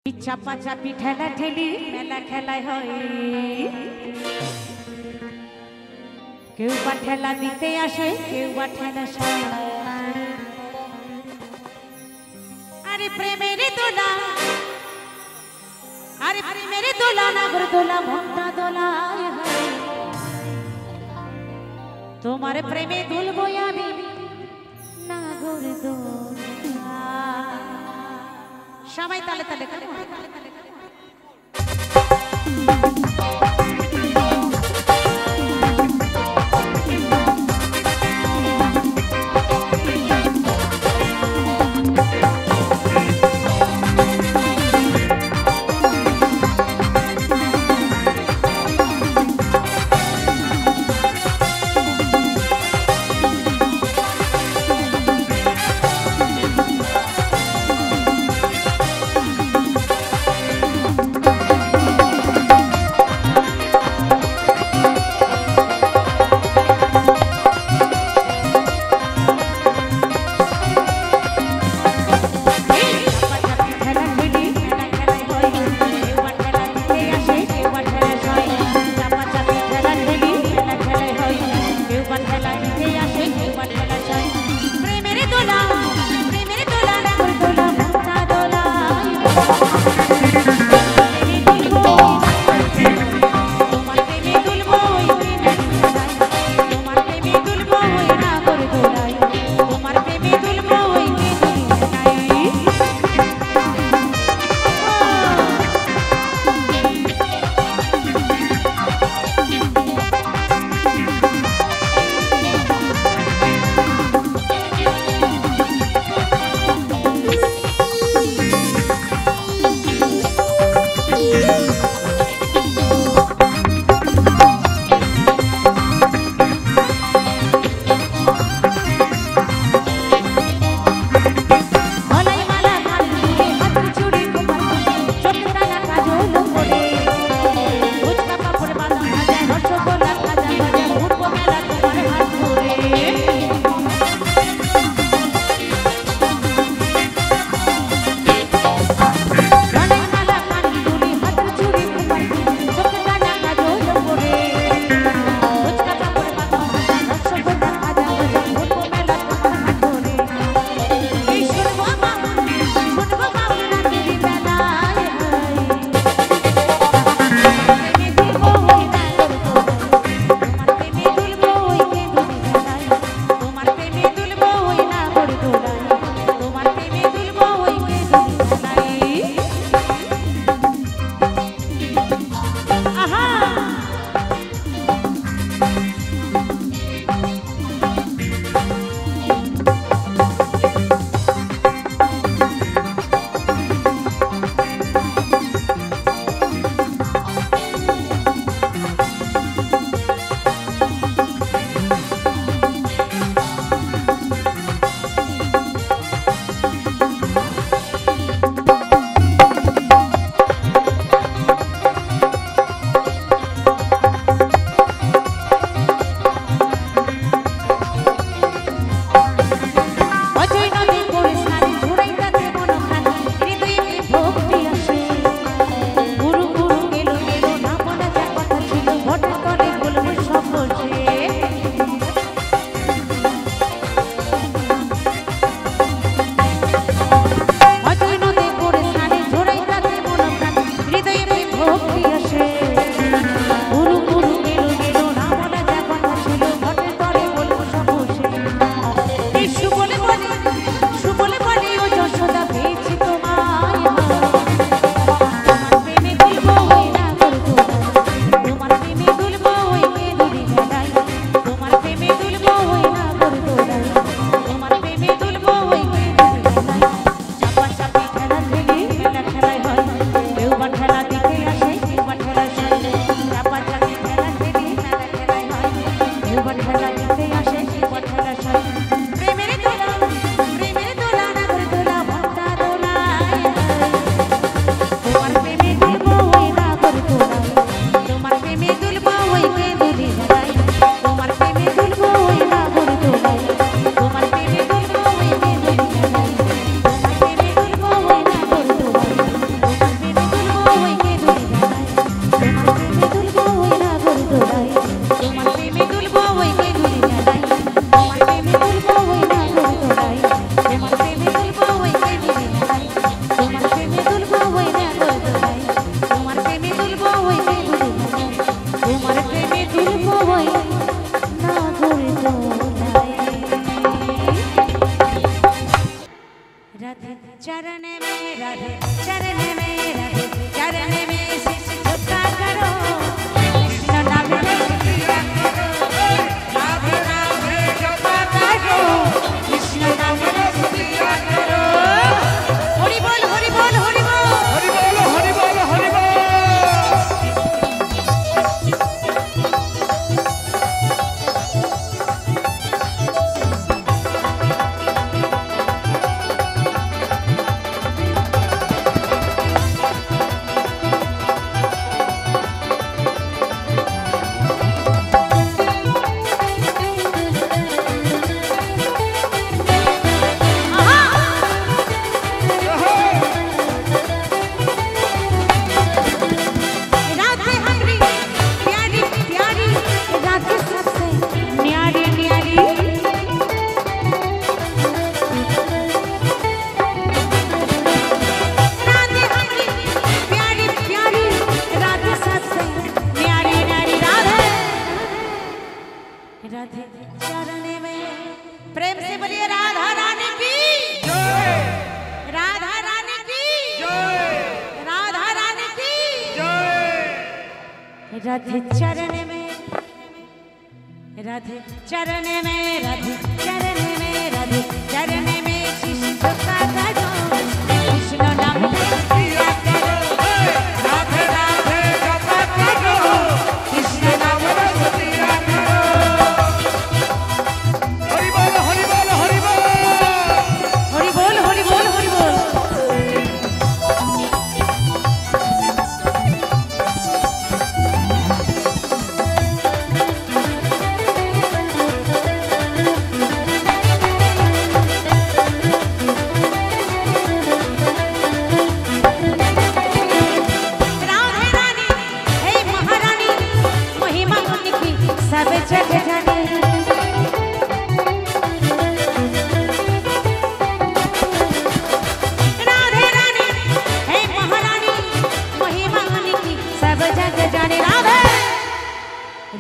চাপাচাপি ঠেলা ঠেলি মেলা খেলায় হয়, কেউ বা ঠেলা দিতে আসে, কেউ বা ঠেলা সায়। আরে প্রেমের দোলা, আরে প্রেমের দোলা, নাগর দোলা, মনটা দোলায় হয়। তোমার প্রেমে দুলবো আমি নাগর দোলা। সবাই তালে তালে করে राधे चरण में राधे चरण में राधे चरण में राधे चरण में शीश झुका करो कृष्ण नाम लिया करो राधे राधे जपा करो कृष्ण नाम लिया करो हरि बोल हरि बोल हरि बोल हरि बोल हरि बोल हरि बोल सब जग जाने राधे रानी है महारानी महिमा उनकी सब जग जाने राधे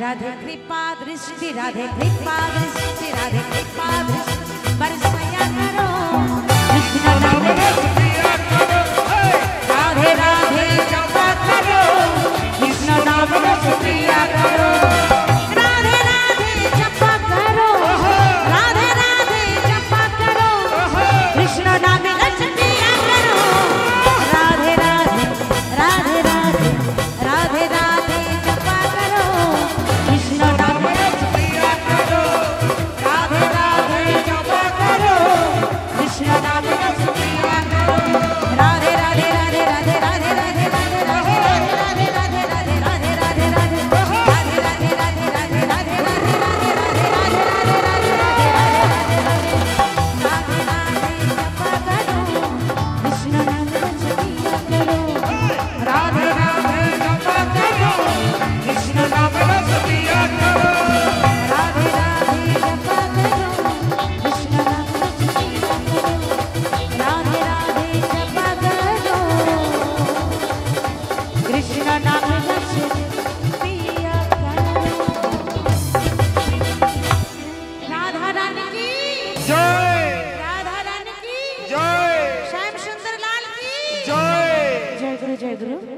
राधे कृपा दृष्टि राधे कृपा दृष्टि राधे कृपा दृष्टि बरसाया करो कृष्ण नाम लिया करो राधे राधे जपा करो कृष्ण नाम लिया करो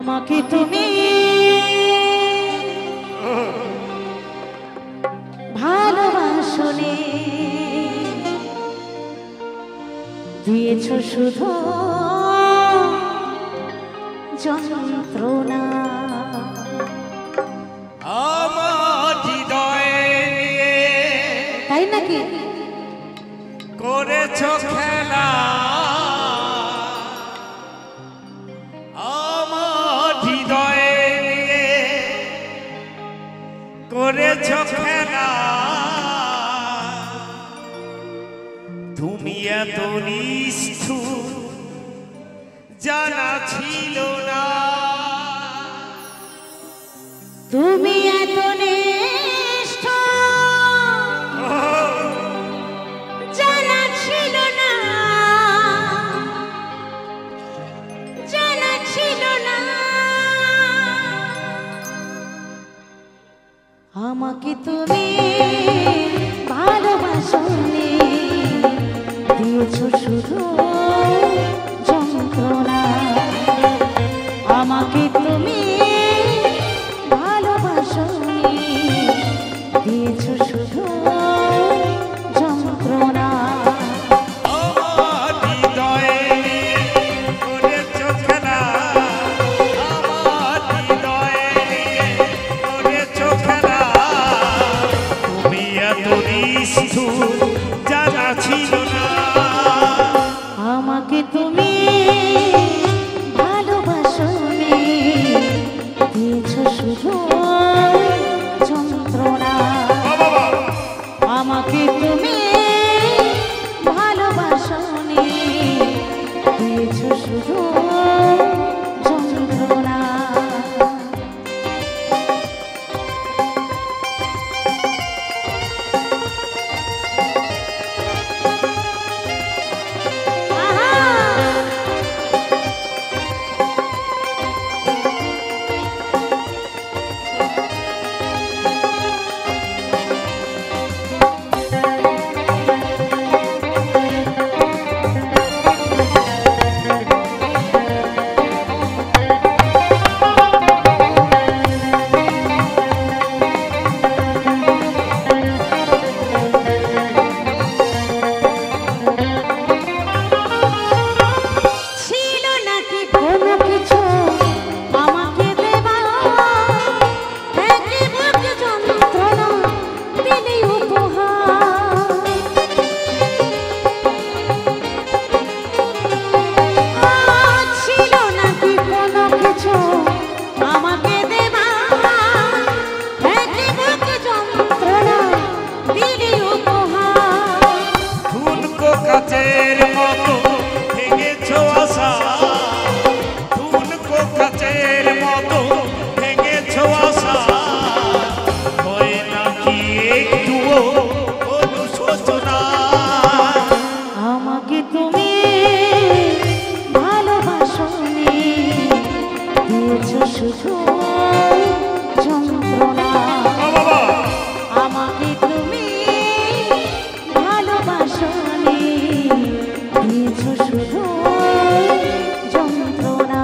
माँ की तुम्हें ভালোবাসনে দিয়েছো শুধু যন্ত্রণা আমার হৃদয়ে তাই নাকি করেছো খেলা করেছো খেলা তুমি এত নিষ্ঠুর জানা ছিল না তুমি এত নিষ্ঠুর জানা ছিল না জানা ছিল না আমাকে তুমি ভালোবাসোনি দিয়েছো শুধু যন্ত্রণা আমাকে তুমি ভালোবাসোনি দিয়েছো শুধু যন্ত্রণা আমার হৃদয়ে করেছো খেলা আমার হৃদয়ে করেছো খেলা তুমি এত নিষ্ঠুর জানা ছিল না আমাকে শুধু যন্ত্রণা আমাকে তুমি ভালোবাসনি দিয়েছো শুধু যন্ত্রণা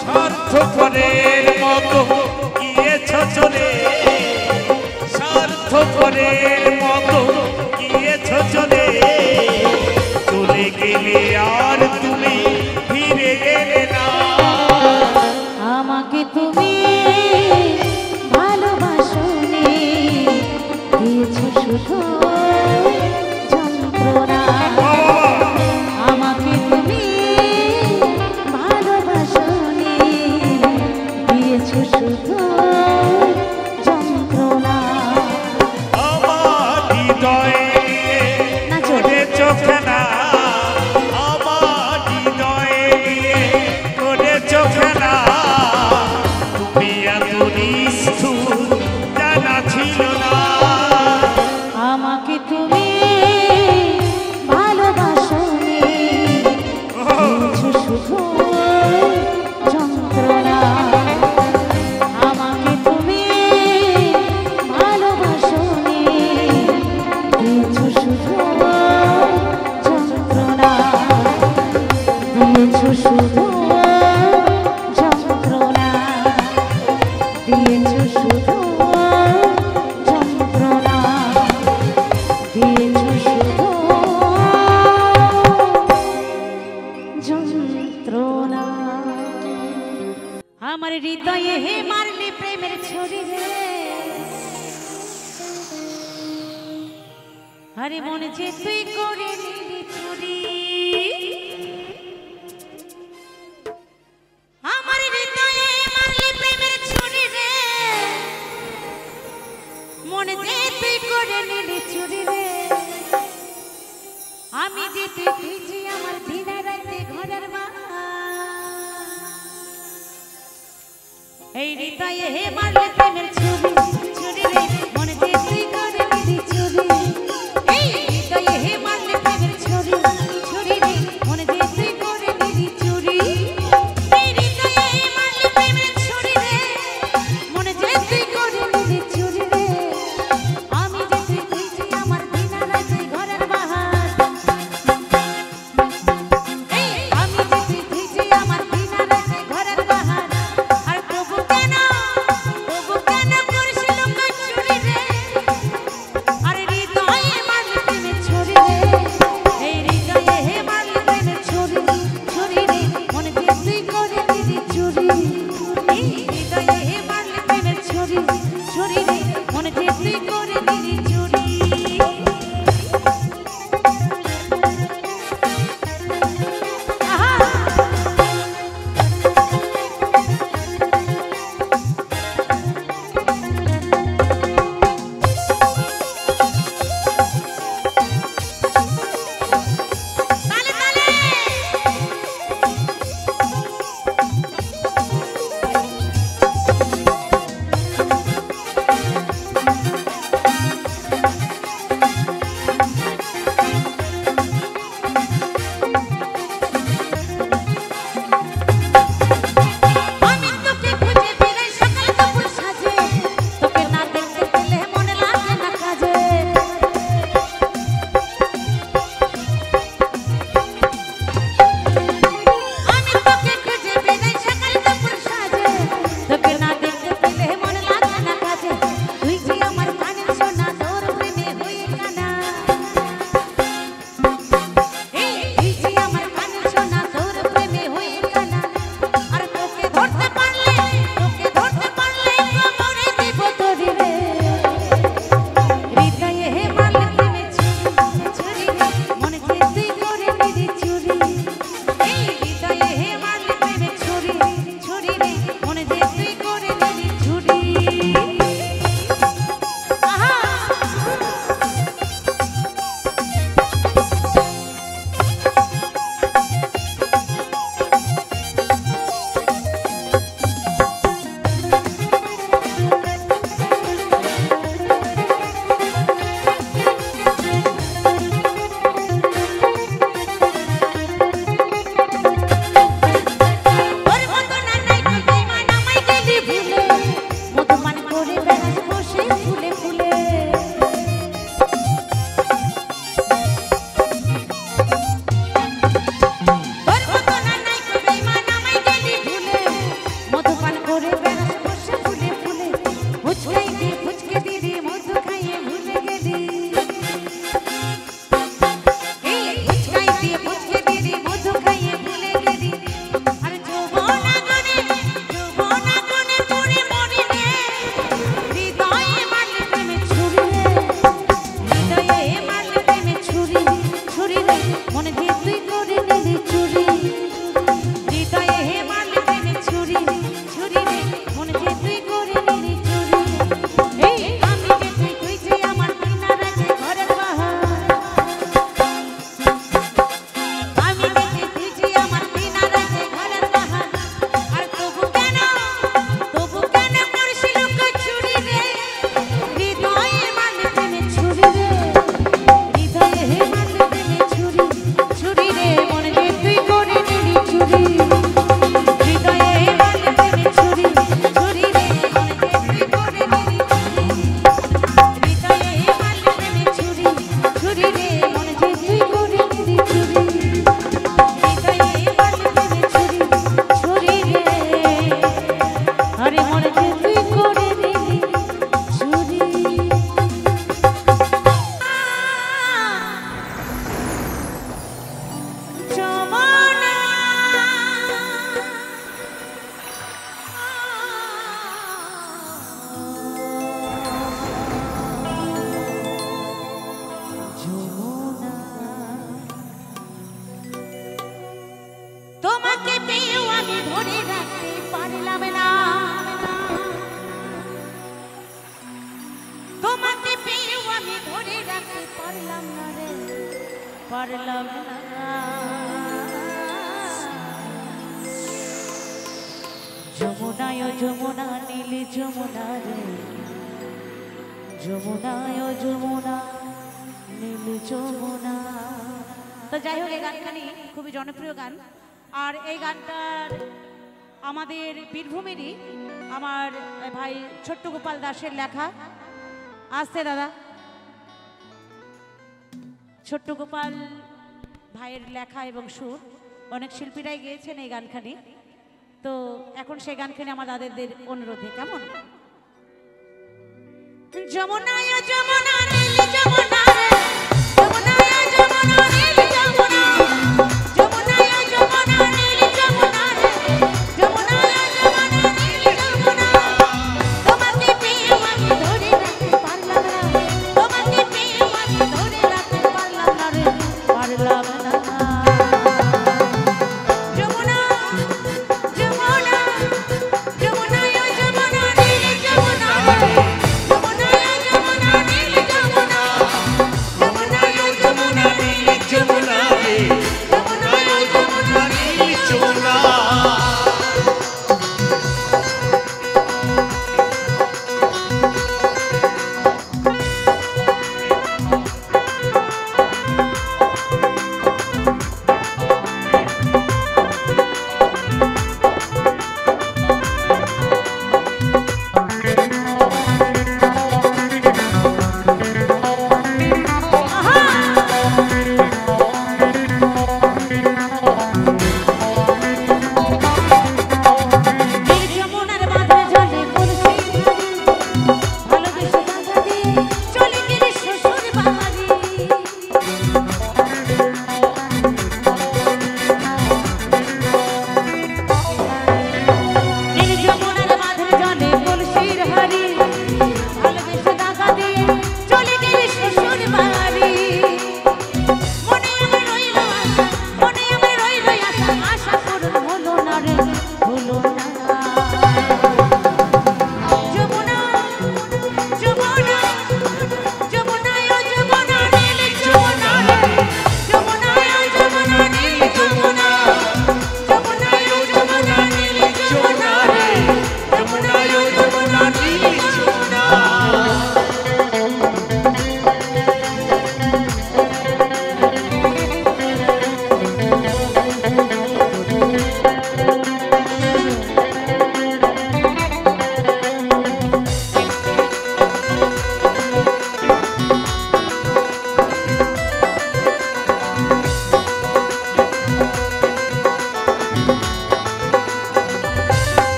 স্বার্থপরের মতো গিয়েছো চলে স্বার্থপরের মতো গিয়েছো চলে চলে গেলে আর তুমি ফিরে গেলে না আমাকে তুমি ভালোবাসনি দিয়েছো শুধু যন্ত্রণা আমাকে তুমি ভালোবাসনি দিয়েছো শুধু যন্ত্রণা আমার হৃদয়ে করেছো খেলা আমার হৃদয়ে করেছো খেলা তুমি এত নিষ্ঠুর জানা ছিল না আমাকে তুমি ভালোবাসনি দিয়েছো শুধু যন্ত্রণা আমাকে তুমি ভালোবাসনি দিয়েছো শুধু যন্ত্রণা দিয়েছো শুধু যন্ত্রণা দিয়েছো শুধু যন্ত্রণা দিয়েছো শুধু যন্ত্রণা আমার হৃদয়ে হে মারলি প্রেমের ছড়ি রে আরে মনে যে তুই করে নিলি চুরি আমার হৃদয়ে মারলি প্রেমের ছড়ি রে মনে যে তুই করে নিলি চুরি রে আমি যেতে খুঁজি আমার দিনে রাতে ঘরের মা এই হৃদয়ে হে মারলি প্রেমের ছুরি ছুরি রে মনে যে তুই করে নিলি চুরি এই হৃদয়ে হে মারলি প্রেমের ছুরি ছুরি রে মনে যে তুই করে নিলি চুরি এই হৃদয়ে হে মারলি প্রেমের ছুরি রে মনে যে তুই করে নিলি চুরি রে আমি যে তুই খুঁজি আমার দিনা রাতে ঘরের বাহার এই আমি যে তুই খুঁজি আমার দিনা রাতে ঘরের বাহার আর তবু কেন করিস করে বেড়াস বসে ফুলে ফুলে ফুচকাই দিয়ে ফুচকে দিদি মধু খাইয়ে ভুলে গেলি এই ফুচকাই দিয়ে ফুচকে দিদি মধু খাইয়ে ভুলে গেলি আর যৌবনা গুনে পড়ে মরি রে হৃদয়ে মারলে প্রেমে ছুরি রে হৃদয়ে মারলে প্রেমে ছুরি ছুরি রে মনে দিয়ে তুই করে নিলি চুরি হৃদয়ে মারলে প্রেমে ছুরি ছুরি রে মনে দিয়ে তুই করে নিলি চুরি এই আমি যে তুই যে আমার কিনা রাখে ঘরের বাহার আমি যে তুই যে আমার কিনা রাখে ঘরের বাহার আর তবু কেন করছিস লোক চুরি রে হৃদয়ে মারলে প্রেমে ছুরি রে হৃদয়ে মারলে প্রেমে ছুরি ছুরি রে মনে দিয়ে তুই করে নিলি চুরি হৃদয়ে মারলে প্রেমে ছুরি ছুরি রে মনে দিয়ে তুই করে নিলি চুরি হৃদয়ে মারলে প্রেমে ছুরি ছুরি রে মনে দিয়ে তুই করে নিলি চুরি হৃদয়ে মারলে প্রেমে ছুরি ছুরি রে আরে মনে দিয়ে তুই করে নিলি চুরি যমুনা যমুনা তোমাকে পেয়েও আমি ধরে রাখতে পারলাম না তোমাকে পেয়েও আমি ধরে রাখতে পারলাম না রে পারলাম না যমুনায় যমুনা নীলি যমুনা রে যমুনায় যমুনা নীলি যমুনা তো যাই হোক এই গানখানি খুবই জনপ্রিয় গান আর এই গানটার আমাদের বীরভূমেরই আমার ভাই ছোট্ট গোপাল দাসের লেখা আসছে দাদা ছোট্ট গোপাল ভাইয়ের লেখা এবং সুর অনেক শিল্পীরাই গেয়েছেন এই গানখানি তো এখন সেই গানখানি আমার দাদাদের অনুরোধে কেমন যমুনায় যমুনা নীল যমুনা রে যমুনায় যমুনা নীল যমুনা যমুনায় যমুনা নীল যমুনা রে যমুনায় যমুনা নীল যমুনা তোমাকে পেয়েও আমি ধরে রাখতে পারলাম না তোমাকে পেয়েও আমি ধরে রাখতে পারলাম না রে পারলাম না যমুনা যমুনা যমুনায় যমুনা নীল যমুনা রে যমুনায় যমুনা নীল যমুনা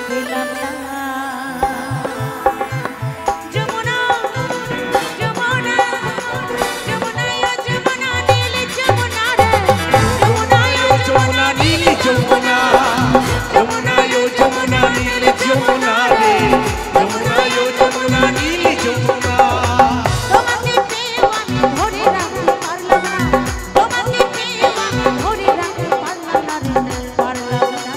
পেলাম না। যমুনা যমুনা যমুনা যমুনা নীল যমুনা রে যমুনা যমুনা নীল যমুনা যমুনা যমুনা নীল যমুনা রে যমুনা যমুনা নীল যমুনা তোমাকে পেয়ে আমি ধরে রাখতে পারলাম না, তোমাকে পেয়ে আমি ধরে রাখতে পারলাম না রে, পারলাম না।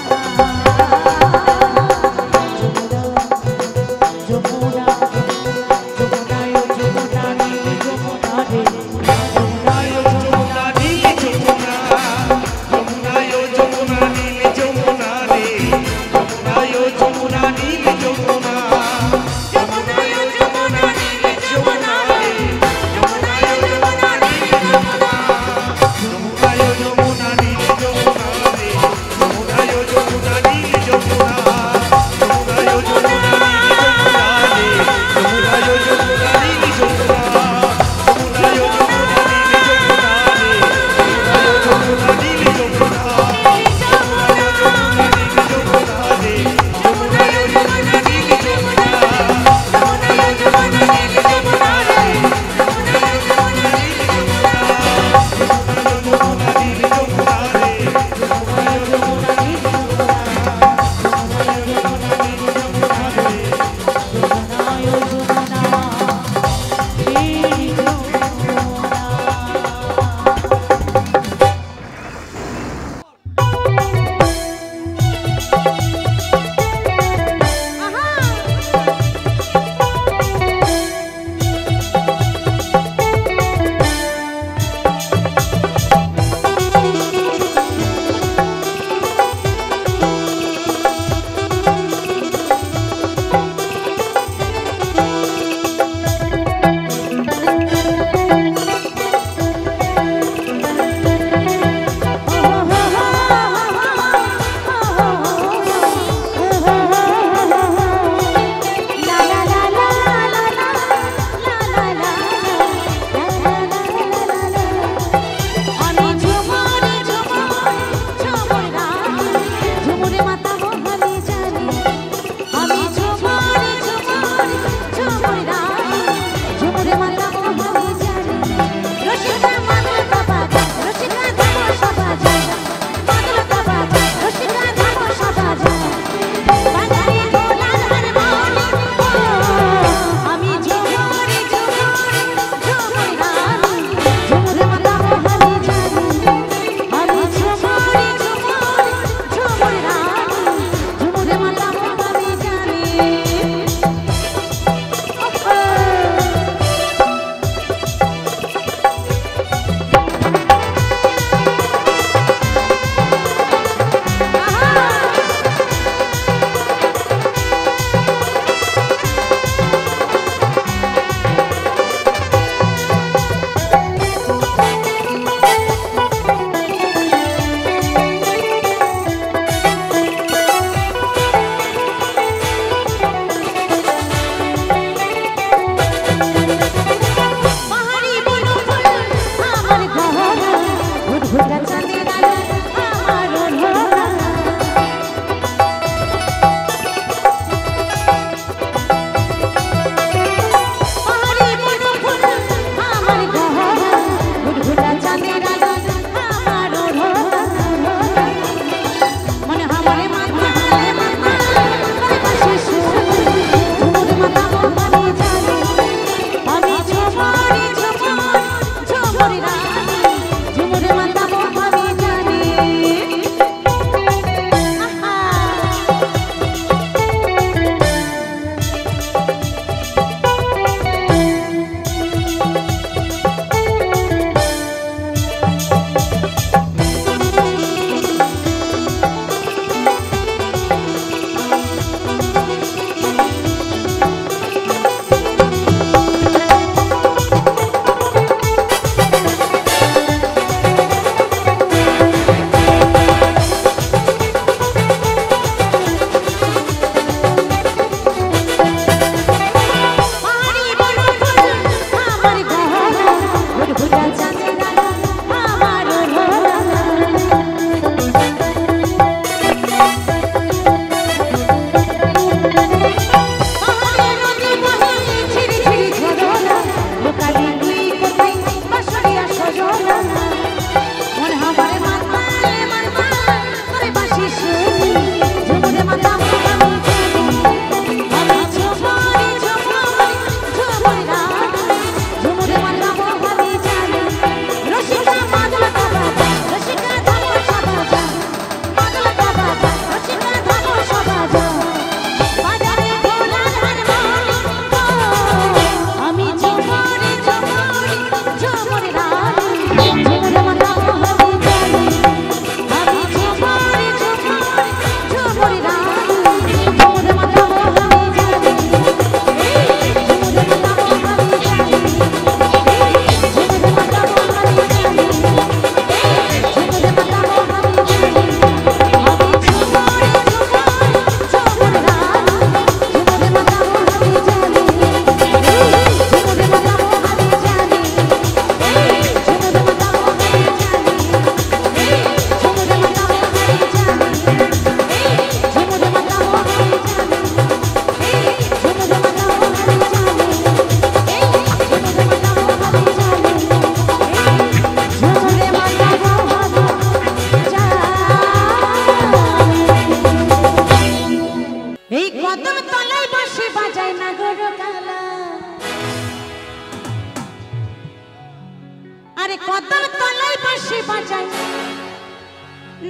আরে কদর তলায় বাঁশি বাজায়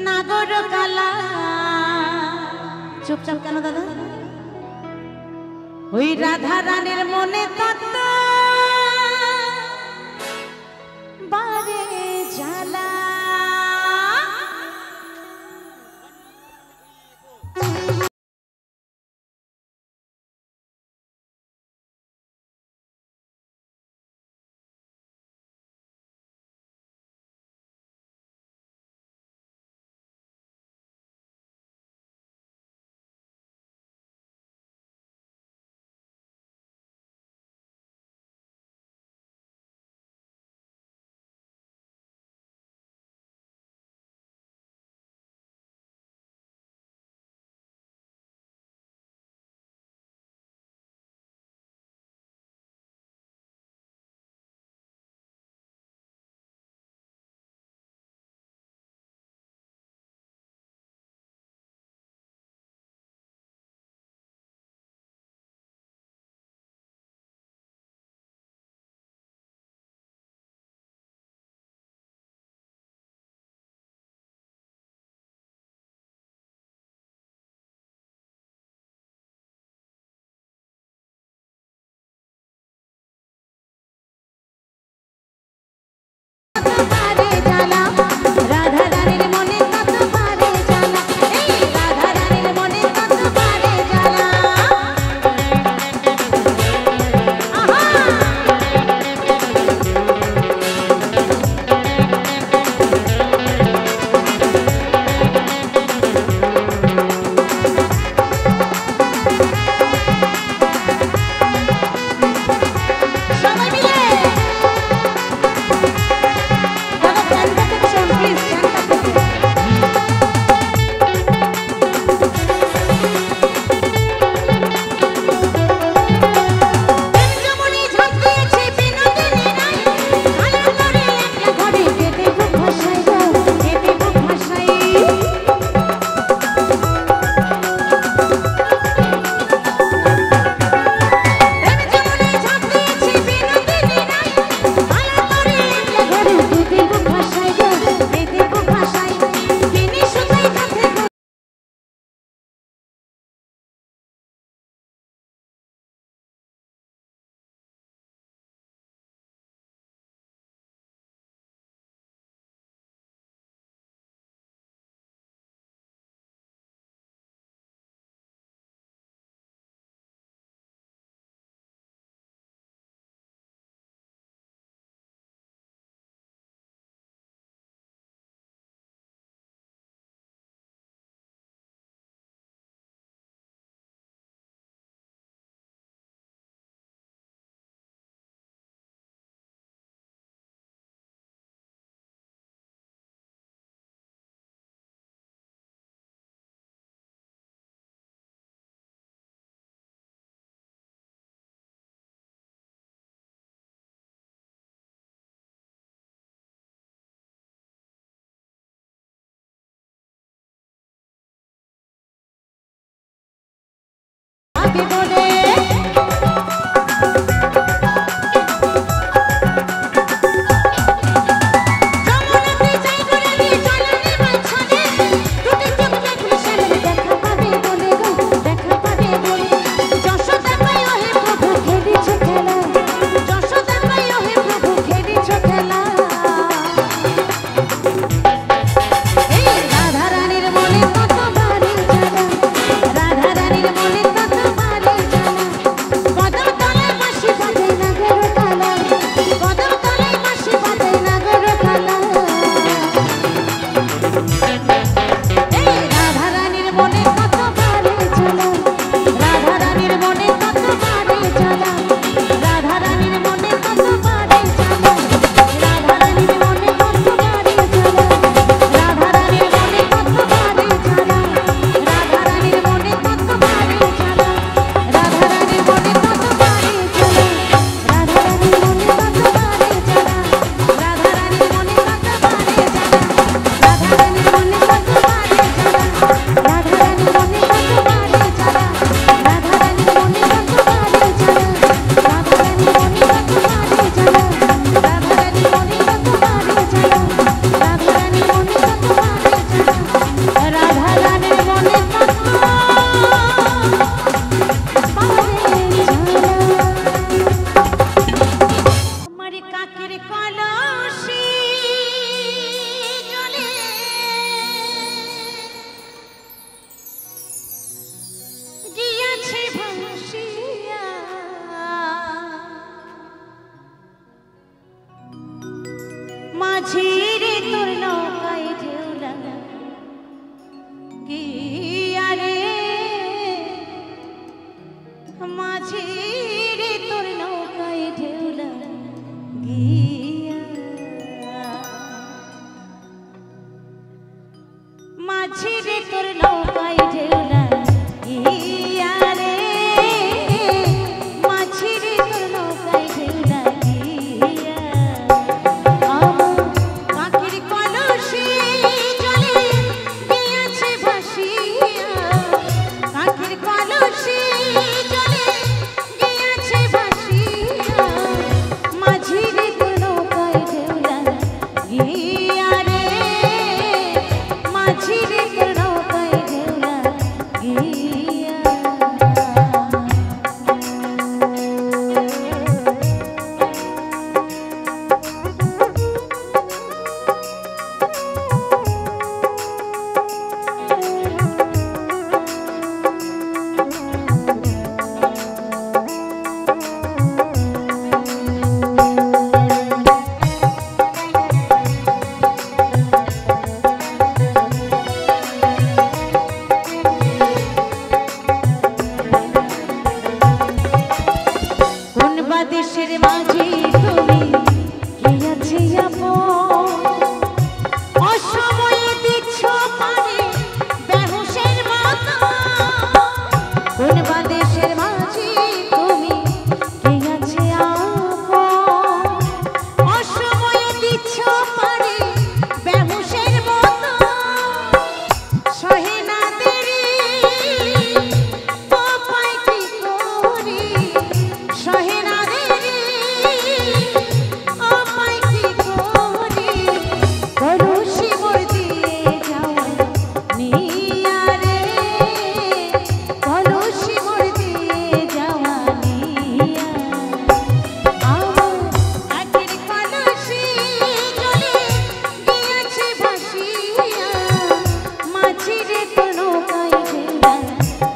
নাগর কালা। চুপচাপ কেন দাদা? ওই রাধা রানীর মনে তত্ত্ব বারে জ্বালা।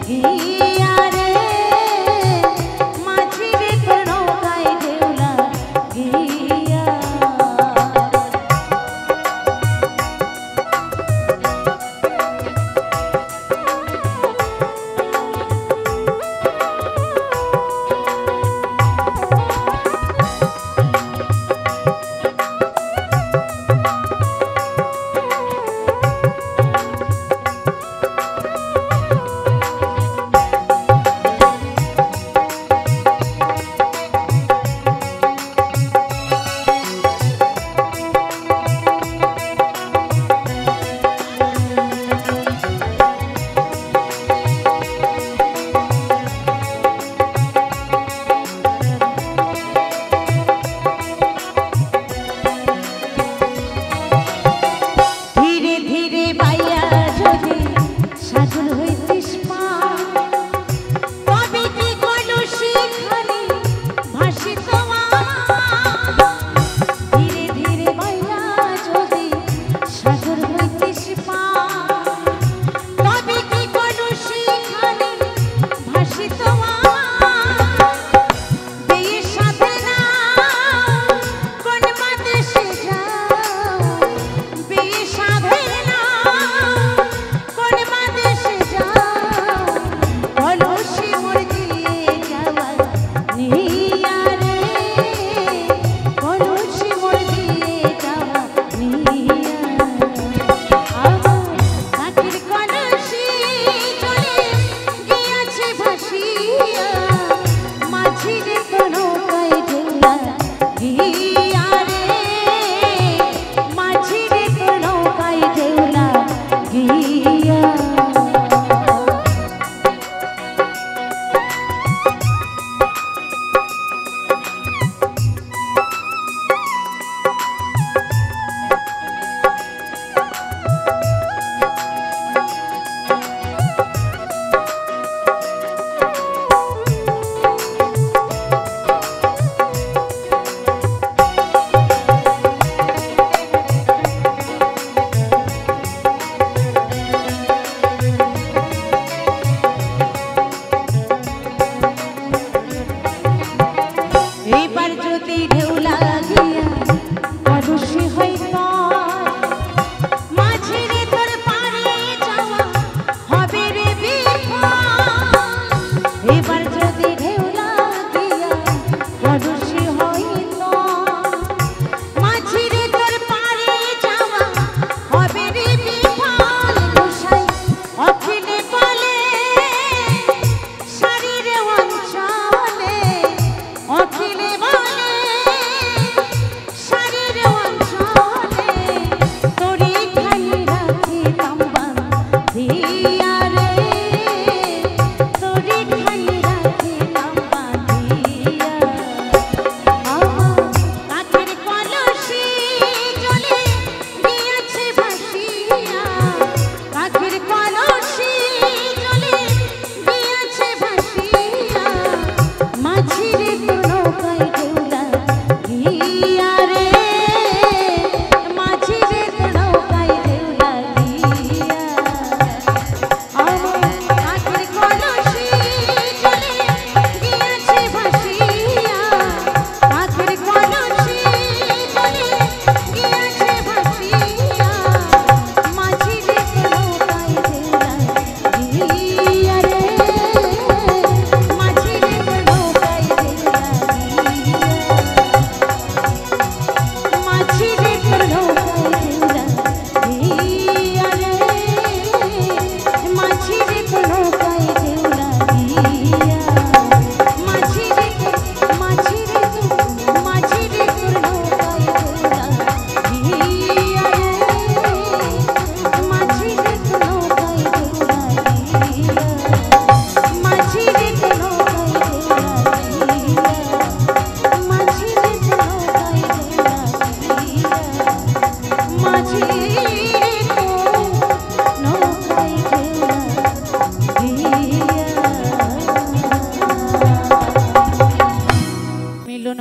গিয়া রে মাঝি রে তোর নৌকায় ঢেউলা গিয়া।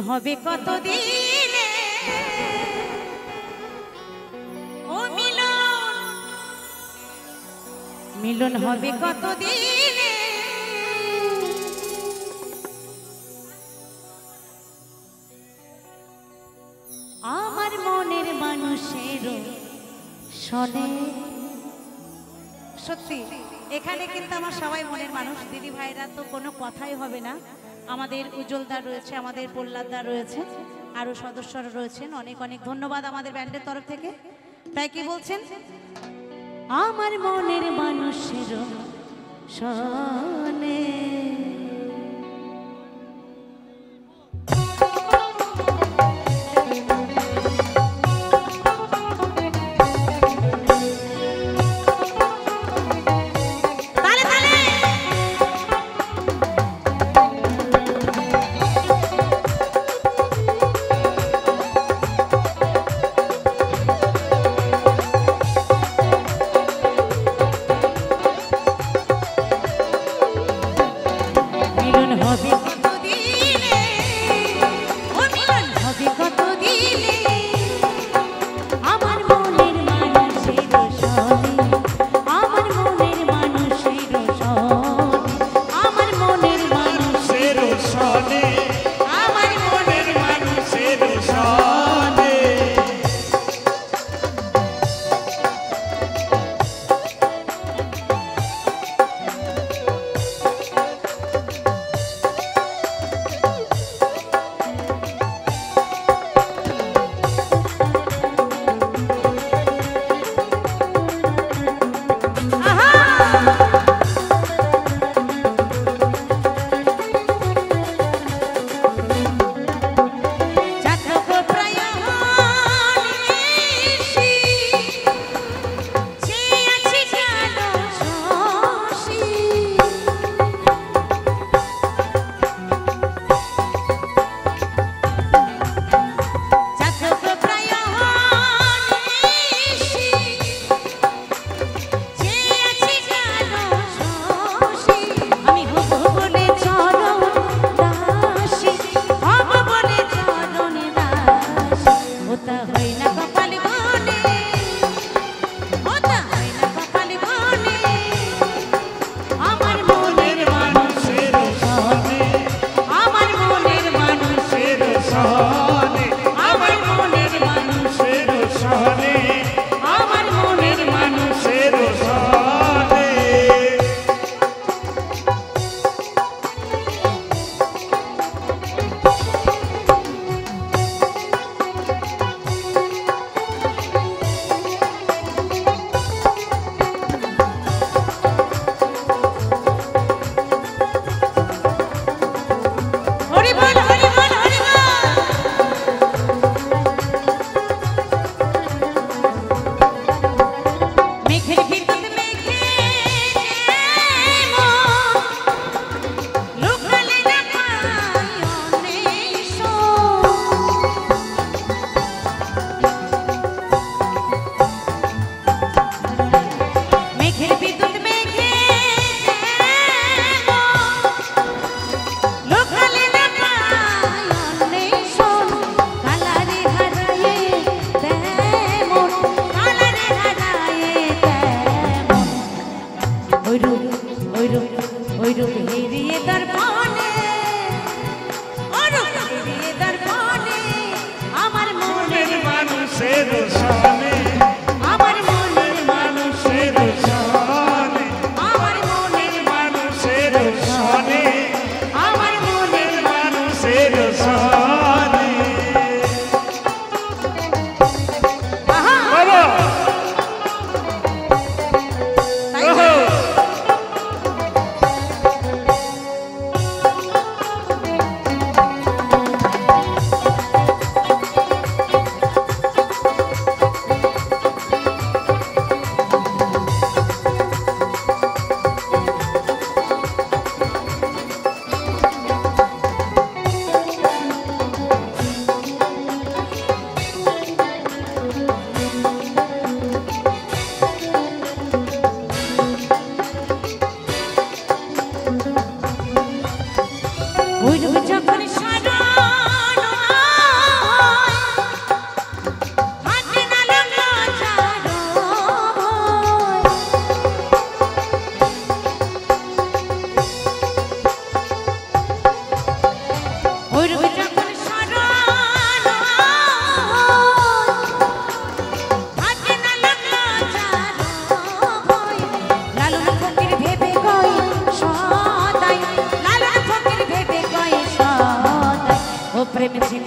হবে কতদিনে ও মিলন মিলন হবে কতদিনে শোনে। সত্যি এখানে কিন্তু আমার সবাই মনের মানুষ, দিদি ভাইরা তো কোনো কথাই হবে না। আমাদের উজ্জ্বলদা রয়েছে, আমাদের প্রহ্লাদদা রয়েছে, আরও সদস্যরা রয়েছেন। অনেক অনেক ধন্যবাদ আমাদের ব্যান্ডের তরফ থেকে। তাই কি বলছেন, আমার মনের মানুষের শোনে।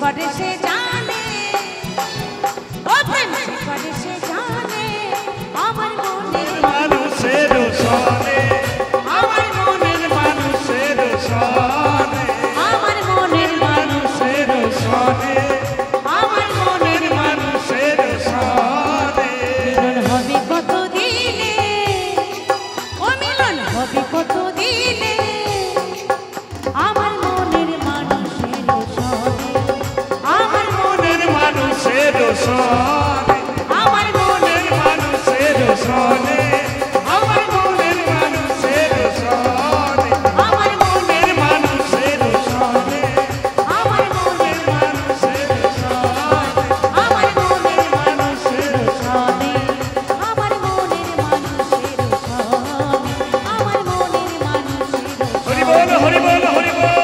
করে সে জানে, ও প্রেম যে করে সে জানে, আমার মনের মানুষের সনে, আমার মনের মানুষের সনে, আমার মনের মানুষের সনে, আমার মনের মানুষের সনে। মিলন হবে কত দিনে, ও মিলন হবে কত দিনে, আমার মনের মানুষের সনে, আমার মনের মানুষের সনে, আমার মনের মানুষের সনে, আমার মনের মানুষের সনে, আমার মনের মানুষের সনে, আমার মনের মানুষের সনে, আমার মনের মানুষের সনে, আমার মনের মানুষের সনে, আমার মনের মানুষের হরি বল হরি বল হরি বল।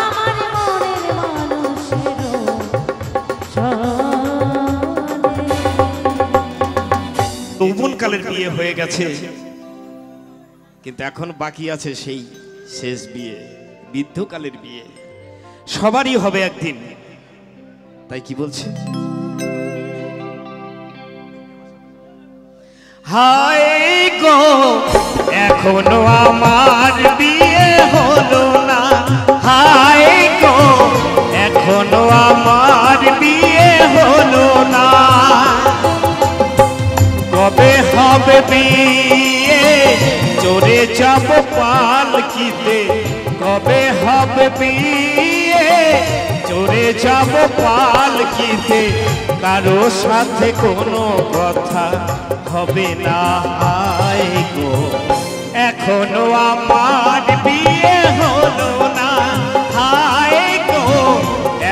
আমার মনের মানুষের যৌবনকালের বিয়ে হয়ে গেছে, কিন্তু এখন বাকি আছে সেই শেষ বিয়ে, বৃদ্ধকালের বিয়ে। সবারই হবে একদিন, তাই কি বলছে? হায় গো এখনো আমার বিয়ে হলো না, হায় গো এখনো আমার বিয়ে হলো না। কবে হবে বিয়ে চড়ে যাব পালকিতে, কবে হবে বিয়ে চড়ে যাব পালকিতে, কারো সাথে কোনো কথা হবে না। হায় গো এখনো আমার বিয়ে হলো না, হায় গো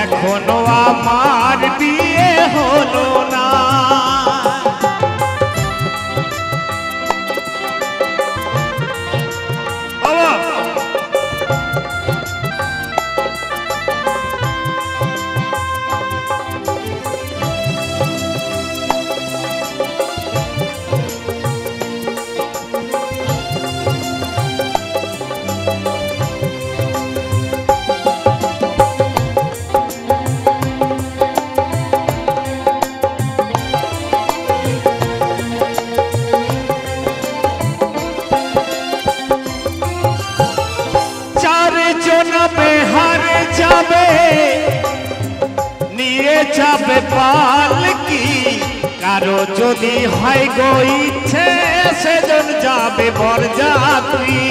এখনো আমার বিয়ে হলো না। যাবে পালকি, কারো যদি হয় গো ইচ্ছে সেজন যাবে বরযাত্রী।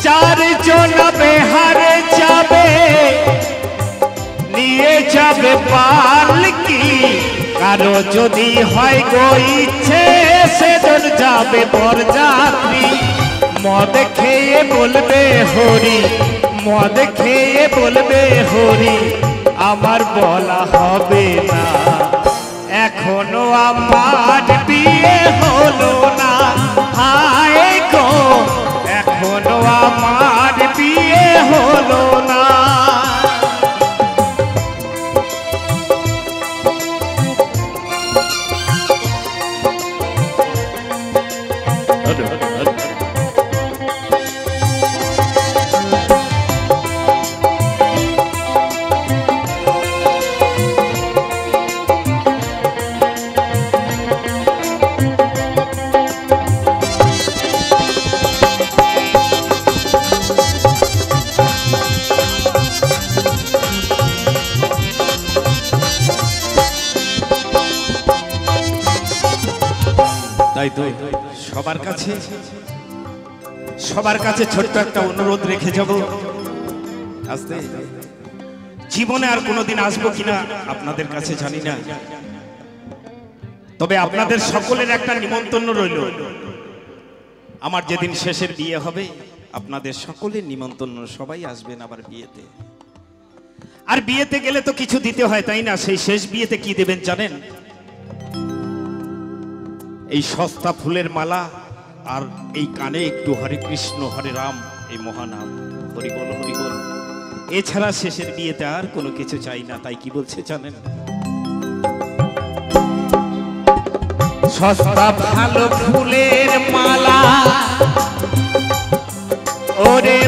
চারজন বেহারে যাবে নিয়ে যাবে পালকি, কারো যদি হয় গো ইচ্ছে সেজন যাবে বরযাত্রী। মদ খেয়ে বলবে হরি, মদ খেয়ে বলবে হরি, আমার বলা হবে না। এখনো আমার বিয়ে হলো না, হায় গো এখনো আমার বিয়ে হলো না। তাই তো সবার কাছে ছোট্ট একটা অনুরোধ রেখে যাব। আস্তে জীবনে আর কোনোদিন আসবো কিনা আপনাদের কাছে জানি না, তবে আপনাদের সকলের একটা নিমন্ত্রণ রইল। আমার যেদিন শেষের বিয়ে হবে আপনাদের সকলের নিমন্ত্রণ, সবাই আসবেন আবার বিয়েতে। আর বিয়েতে গেলে তো কিছু দিতে হয়, তাই না? সেই শেষ বিয়েতে কি দেবেন জানেন? এই সস্তা ফুলের মালা আর এই কানে একটু হরে কৃষ্ণ হরে রাম এই মহানাম, হরি বল হরি বল। এছাড়া শেষের বিয়েতে আর কোনো কিছু চাই না। তাই কি বলছে জানেন? সস্তা ভালো ফুলের মালা ওরে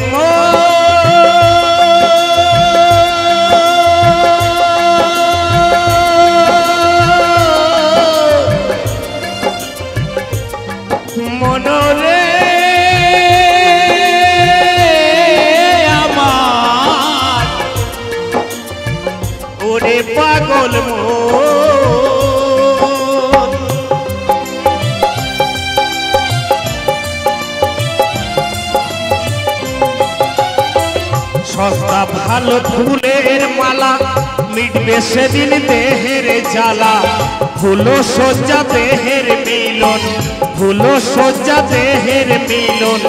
মনরে আমার ওরে পাগল সস্তা ভালো ফুলের মালা মিটবে সেদিন দেহের জ্বালা ফুলো সজ্জা দেহের মিলন ফুলো সজ্জা দেহের মিলন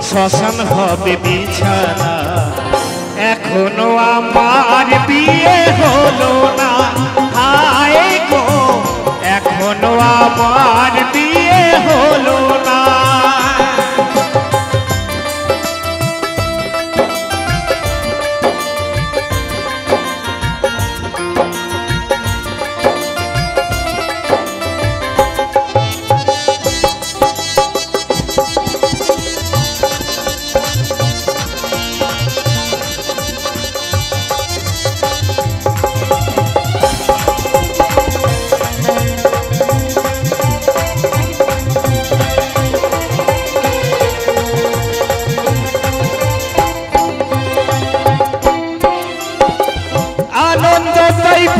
শ্মশান হবে বিছানা এখনো আমার বিয়ে হলো না হায় গো এখনো আমার বিয়ে হলো না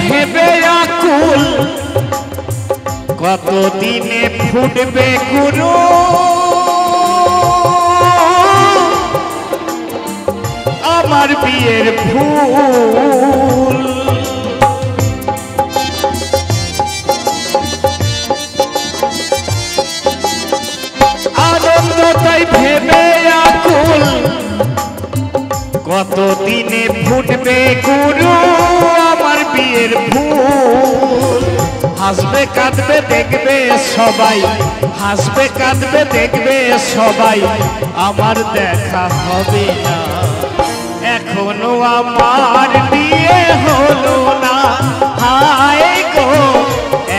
ভেবে আকুল কতদিনে ফুটবে গুরু আমার বিয়ের ফুল আনন্দ তাই ভেবে আকুল কতদিনে ফুটবে গুরু আমার বিয়ের ফুল হাসবে কাঁদবে দেখবে সবাই হাসবে কাঁদবে দেখবে সবাই আমার দেখা হবে না এখনো আমার বিয়ে হলো না হায় গো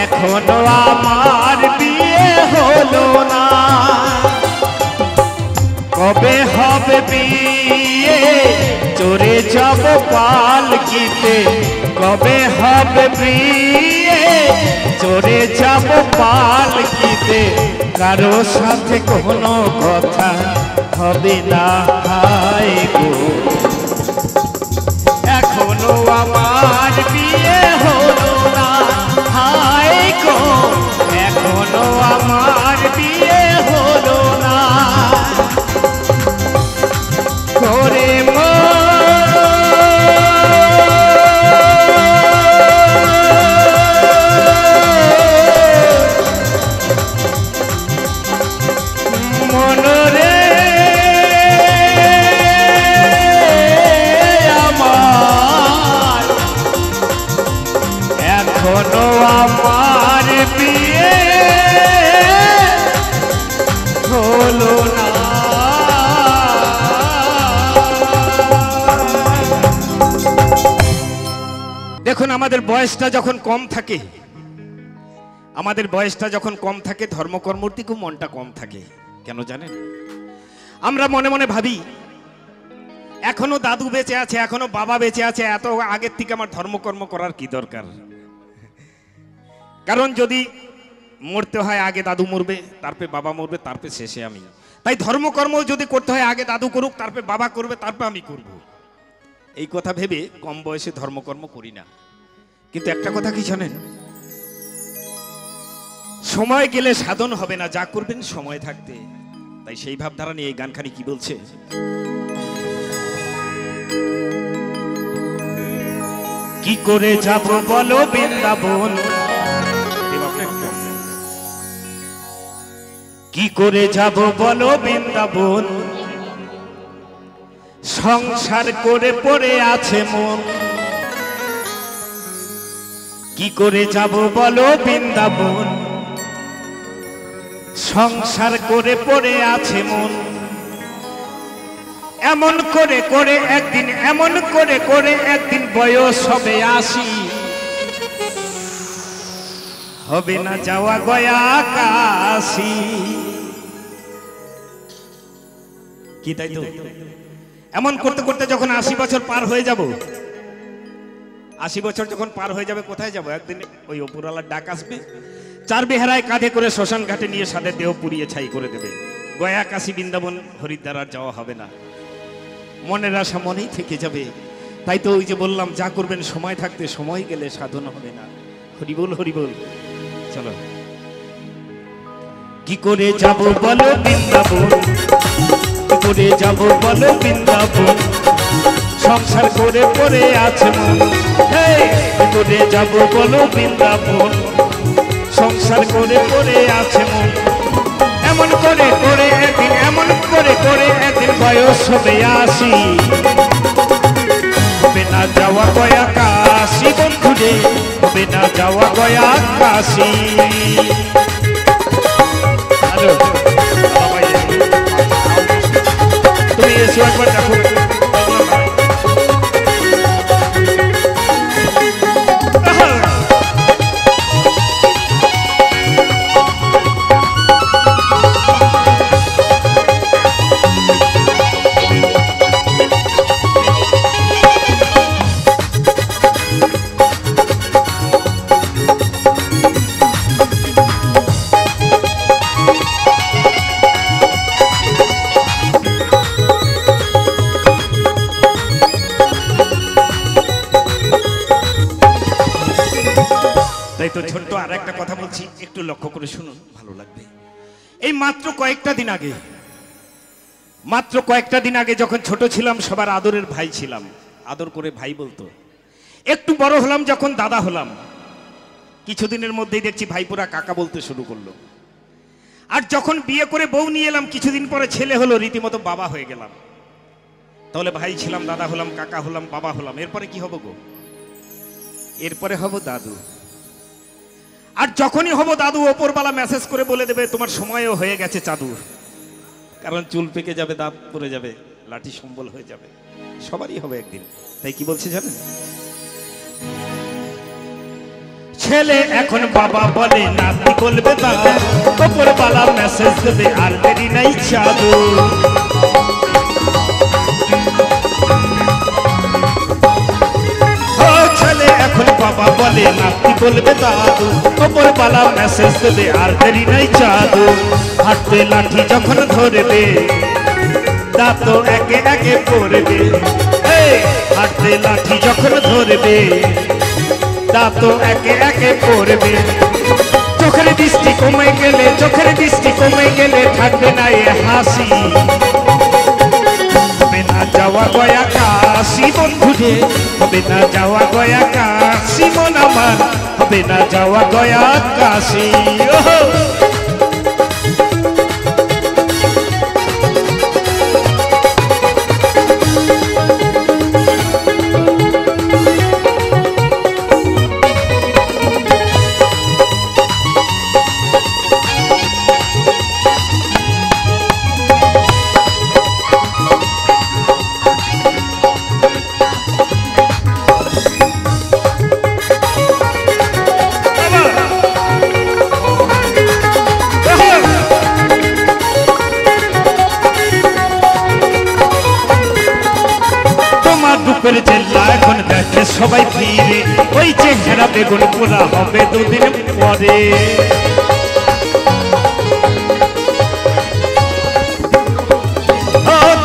এখনো আমার বিয়ে হলো না কবে হবে বিয়ে চড়ে যাব পালকিতে কবে হবে বিয়ে চড়ে যাব পালকিতে কারো সাথে কোনো কথা হবে না হায় গো এখনো আমার বিয়ে হলো না হায় গো এখনো আমার বিয়ে হলো না করে মনরে আমার এখনো আমার বিয়ে হলো না দেখুন আমাদের বয়সটা যখন কম থাকে ধর্মকর্মর দিকেও মনটা কম থাকে কেন জানেন আমরা মনে মনে ভাবি এখনো দাদু বেঁচে আছে এখনো বাবা বেঁচে আছে এত আগের থেকে আমার ধর্মকর্ম করার কি দরকার কারণ যদি মরতে হয় আগে দাদু মরবে তারপরে বাবা মরবে তারপরে শেষে আমি তাই ধর্মকর্ম যদি করতে হয় আগে দাদু করুক তারপরে বাবা করবে তারপরে আমি করব এই কথা ভেবে কম বয়সে ধর্মকর্ম করি না কিন্তু একটা কথা কি জানেন সময় গেলে সাধন হবে না যা করবেন সময় থাকতে তাই সেই ভাবধারা নিয়ে এই গানখানি কি বলছে কি করে যাব বলো বৃন্দাবন কি করে যাব বলো বৃন্দাবন সংসার করে পড়ে আছে মন কি করে যাব বলো বৃন্দাবন সংসার করে পড়ে আছে মন এমন করে করে একদিন বয়স হবে ৮০ হবে না যাওয়া গয়া কাশি কি তাই তো? এমন করতে করতে যখন 80 বছর পার হয়ে যাব, 80 বছর যখন পার হয়ে যাবে, কোথায় যাব? একদিন ওই অপুরালার ডাক আসবে, চার বেহারায় কাঁধে করে শ্মশান ঘাটে নিয়ে সাদের দেহ পুড়িয়ে ছাই করে দেবে। গয়া, কাশী, বৃন্দাবন, হরিদ্বার আর যাওয়া হবে না। মনের আশা মনেই থেকে যাবে। তাই তো ওই যে বললাম, যা করবেন সময় থাকতে, সময় গেলে সাধন হবে না। হরিবোল হরিবোল। চলো। কি করে যাব বলো বৃন্দাবন, কি করে যাব বলো বৃন্দাবন, সংসার করে পড়ে আছে মন। কি করে যাব বলো বৃন্দাবন, সংসার করে পড়ে আছে মন। এমন করে করে একদিন, এমন করে করে একদিন বয়স হবে 80, হবে না যাওয়া গয়া কাশী বন্ধুরে, হবে না যাওয়া গয়া কাশী। তুমি এসো একবার দেখো। তাই তো ছোট্ট আর একটা কথা বলছি, একটু লক্ষ্য করে শুনুন, ভালো লাগবে। এই মাত্র কয়েকটা দিন আগে যখন ছোট ছিলাম, সবার আদরের ভাই ছিলাম, আদর করে ভাই বলতো। একটু বড় হলাম যখন, দাদা হলাম, কিছুদিনের মধ্যেই দেখছি ভাইপোরা কাকা বলতে শুরু করলো। আর যখন বিয়ে করে বউ নিয়ে এলাম, কিছুদিন পরে ছেলে হলো, রীতিমতো বাবা হয়ে গেলাম। তাহলে ভাই ছিলাম, দাদা হলাম, কাকা হলাম, বাবা হলাম, এরপরে কি হব গো? এরপরে হব দাদু। আর যখনই হব দাদু, ওপরবালা মেসেজ করে বলে দেবে তোমার সময়ও হয়ে গেছে চাদু। কারণ চুল পেকে যাবে, দাঁত পড়ে যাবে, লাঠি সম্বল হয়ে যাবে, সবারই হবে একদিন। তাই কি বলছে জানেন? ছেলে এখন বাবা বলে, নাতি বলবে দাদু, ওপরবালা মেসেজ দেবে আর দেরি নাই চাদু। ছেলে এখন বাবা বলে, নাতি বলবে দাদু, ওপরবালা মেসেজ দেবে আর দেরি নাই চাদু। হাতে লাঠি যখন ধরবে, দাঁত একে একে পড়বে। হাতে লাঠি যখন ধরবে, দাঁত একে একে পড়বে। চোখের দৃষ্টি কমে গেলে, চোখের দৃষ্টি কমে গেলে থাকবে না এ হাসি। হবে না যাওয়া গয়া কাশী বন্ধুরে, হবে না যাওয়া গয়া কাশী মন আমার, হবে না যাওয়া গয়া কাশী। এখন দেখে সবাই ফিরে, ওই চেহারা বেগুন পোড়া হবে দুদিন পরে।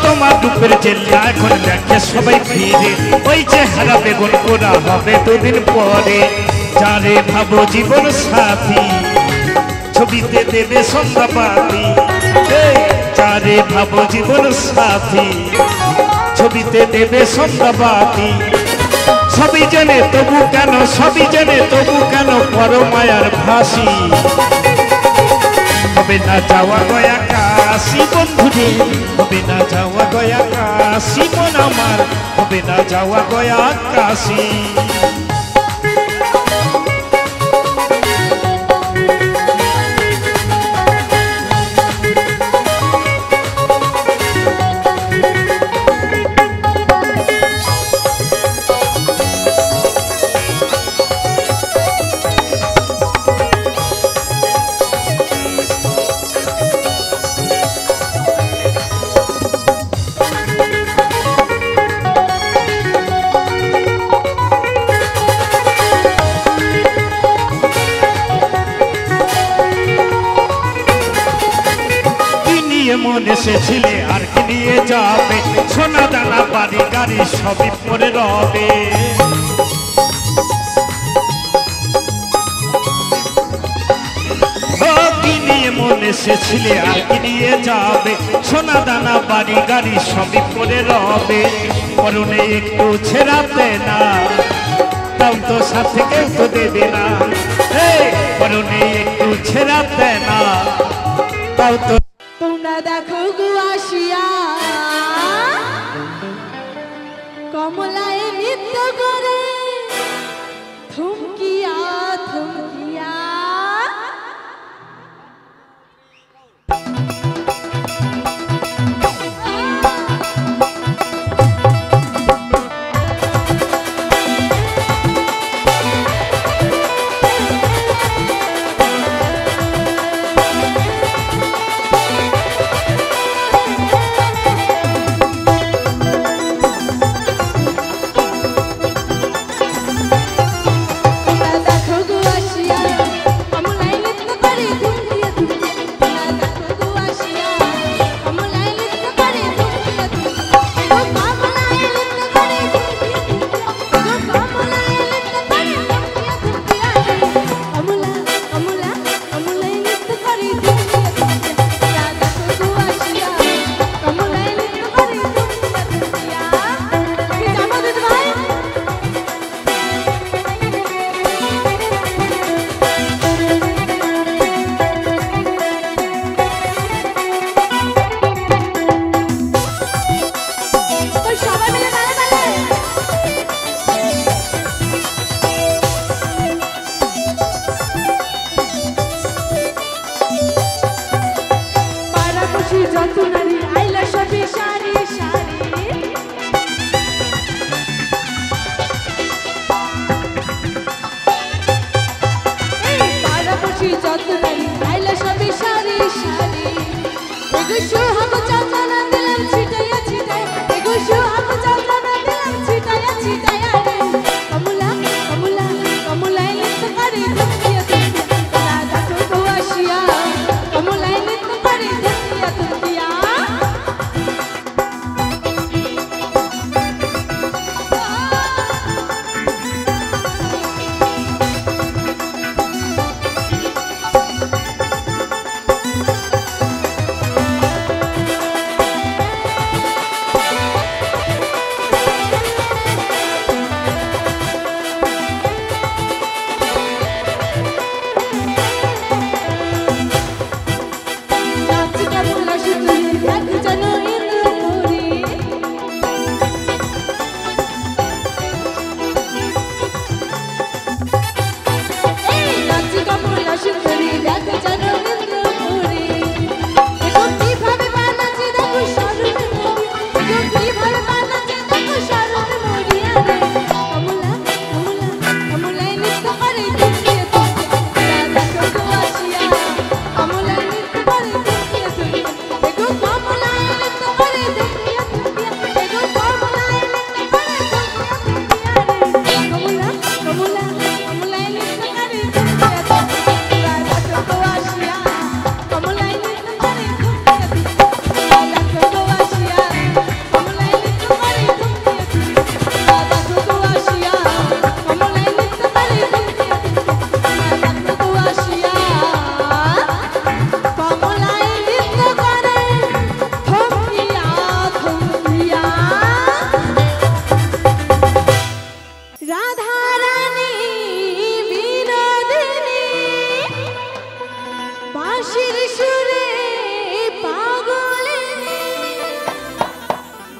তোমার দুপুর জেলা এখন দেখে সবাই ফিরে, ওই চেহারা বেগুন পোড়া হবে দুদিন পরে। যারে ভাবো জীবন সাথী, ছবিতে দেবে সন্ধ্যাবাতি। যারে ভাবো জীবন সাথী, ছবিতে দেবে সন্ধ্যাবাতি। সবই জানে তবু কেন, সবই জানে তবু কেন পরমায়ার ফাঁসি। হবে না যাওয়া গয়া কাশী বন্ধুরে, হবে না যাওয়া গয়া কাশী মন আমার, হবে না যাওয়া গয়া কাশী। এমন এসেছিলে আর কি নিয়ে যাবে সোনা দানা বাড়ি গাড়ি সবই পরে রবে এমন এসেছিলে আর কি নিয়ে যাবে সোনা দানা বাড়ি গাড়ি সবই পরে রবে পরনে একটু ছেড়াতে না তাও তো সাথে কেউ তো দেবে না পরনে একটু ছেড়াতে না তাও তো তোমরা দেখো গো আসিয়া কমলায় নৃত্য করে থমকিয়া থমকিয়া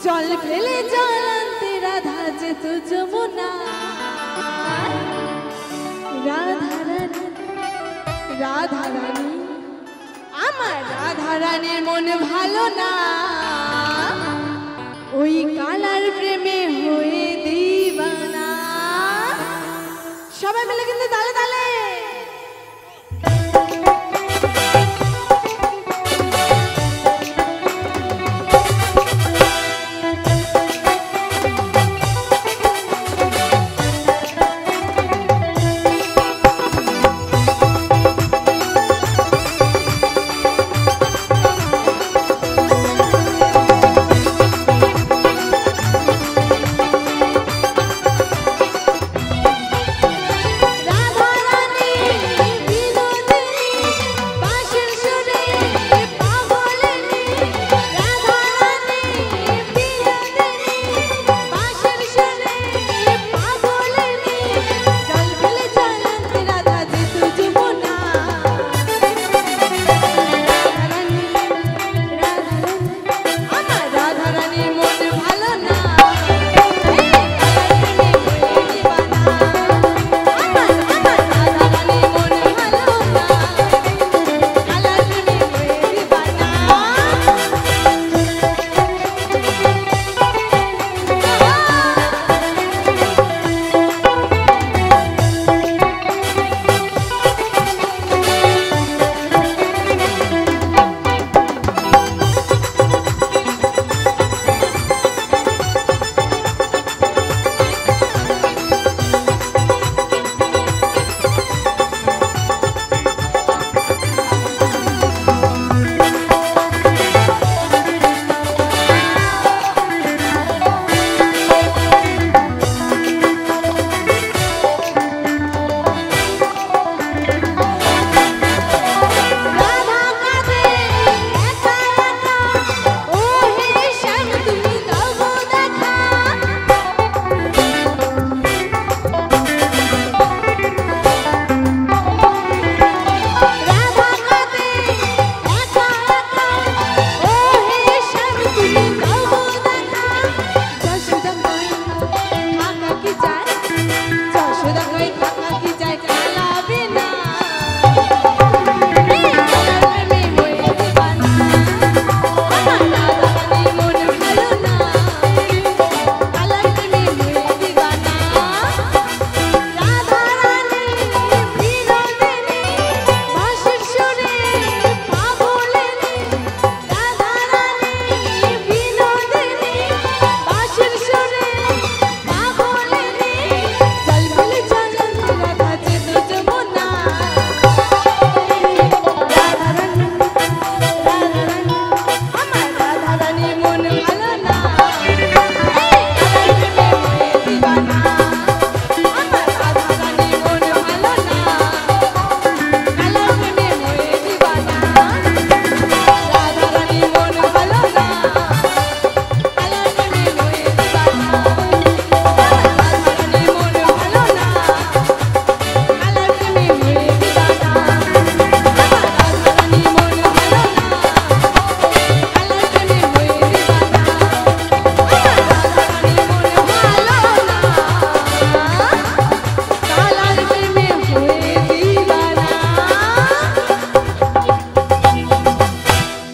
জল ফেলে জল আনতে রাধা যেত যমুনা রাধারানী রাধারানী আমার রাধারানীর মন ভালো না ওই কালার প্রেমে হয়ে